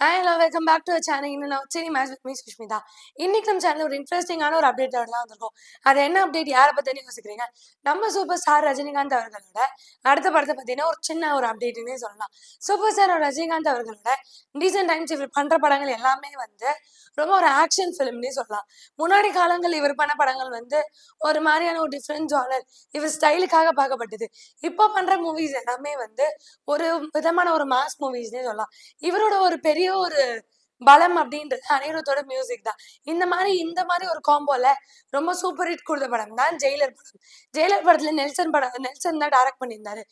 Hi hello welcome back to channel. இன்னும் நான் சரி மேட்ச் வித் மீ சுஷ்மிதா. இன்னைக்கு நம்ம சேனல் ஒரு இன்ட்ரெஸ்டிங்கான ஒரு அப்டேட்டோட தான் வந்திருக்கோம். அது என்ன அப்டேட், யாரை பற்றி யோசிக்கிறீங்க? நம்ம சூப்பர் ஸ்டார் ரஜினிகாந்த் அவர்களோட அடுத்த படத்தை பற்றின ஒரு சின்ன ஒரு அப்டேட்னே சொல்லலாம். சூப்பர் ஸ்டார் ரஜினிகாந்த் அவர்களோட ரீசெண்ட் டைம்ஸ் இவர் பண்ணுற படங்கள் எல்லாமே ரொம்ப ஒரு ஆக்ஷன் ஃபிலிம்னே சொல்லலாம். முன்னாடி காலங்கள் இவர் பண்ண படங்கள் ஒரு மாதிரியான ஒரு டிஃப்ரெண்ட் ஜானர், இவர் ஸ்டைலுக்காக பார்க்கப்பட்டது. இப்போ பண்ணுற மூவிஸ் எல்லாமே ஒரு விதமான ஒரு மாஸ் மூவிஸ்னே சொல்லலாம். இவரோட ஒரு பெரிய ஒரு பலம் அப்படின்றது அனிருத்தோட மியூசிக் தான். இந்த மாதிரி ஒரு காம்போல ரொம்ப சூப்பர் ஹிட் கொடுத்த படம் தான் ஜெயிலர் படம். ஜெயிலர் படத்துல நெல்சன் தான் டைரக்ட் பண்ணியிருந்தாரு.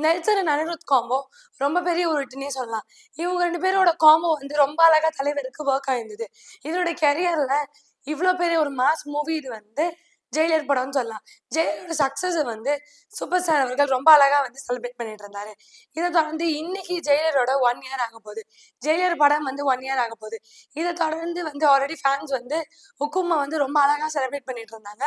நெல்சன் அண்ட் அனிருத் காம்போ ரொம்ப பெரிய ஒரு ஹிட்னே சொல்லலாம். இவங்க 2 பேரோட காம்போ ரொம்ப அழகா தலைவருக்கு ஒர்க் ஆயிருந்தது. இவரோட கெரியர்ல இவ்வளோ பெரிய ஒரு மாஸ் மூவி இது ஜெயிலர் படம்னு சொல்லலாம். ஜெயிலரோட சக்சஸ் சூப்பர் ஸ்டார் அவர்கள் ரொம்ப அழகா செலிப்ரேட் பண்ணிட்டு இருந்தாரு. இதை தொடர்ந்து இன்னைக்கு ஜெயிலரோட 1 இயர் ஆக போகுது. ஜெயிலர் படம் 1 இயர் ஆக போகுது. இதை தொடர்ந்து ஆல்ரெடி ஃபேன்ஸ் ஹுக்குமை ரொம்ப அழகா செலிப்ரேட் பண்ணிட்டு இருந்தாங்க.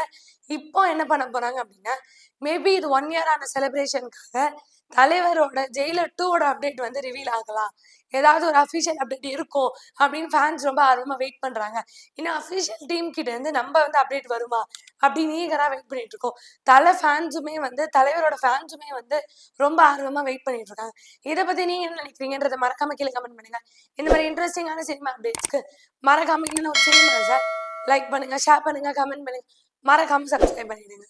இப்போ என்ன பண்ண போறாங்க அப்படின்னா, மேபி இது 1 இயர் ஆன செலிப்ரேஷனுக்காக தலைவரோட ஜெயிலர் 2ஓட அப்டேட் ரிவீல் ஆகலாம். ஏதாவது ஒரு அஃபிஷியல் அப்டேட் இருக்கும் அப்படின்னு ஃபேன்ஸ் ரொம்ப ஆர்வமா வெயிட் பண்றாங்க. இன்னும் அஃபிஷியல் டீம் கிட்ட இருந்து நம்ம அப்டேட் வருமா அப்படின்னு ஈகரா வெயிட் பண்ணிட்டு இருக்கோம். தலைவரோட ஃபேன்ஸுமே ரொம்ப ஆர்வமா வெயிட் பண்ணிட்டு இருக்காங்க. இதை பத்தி நீங்க என்ன நினைக்கிறீங்கன்றத மறக்காம கீழே கமெண்ட் பண்ணுங்க. இந்த மாதிரி இன்ட்ரெஸ்டிங்கான சினிமா அப்டேட்ஸ்க்கு மறக்காம இன்னும் ஒரு சினிமா லைக் பண்ணுங்க, ஷேர் பண்ணுங்க, கமெண்ட் பண்ணுங்க, மறக்காம சப்ஸ்கிரைப் பண்ணிடுங்க.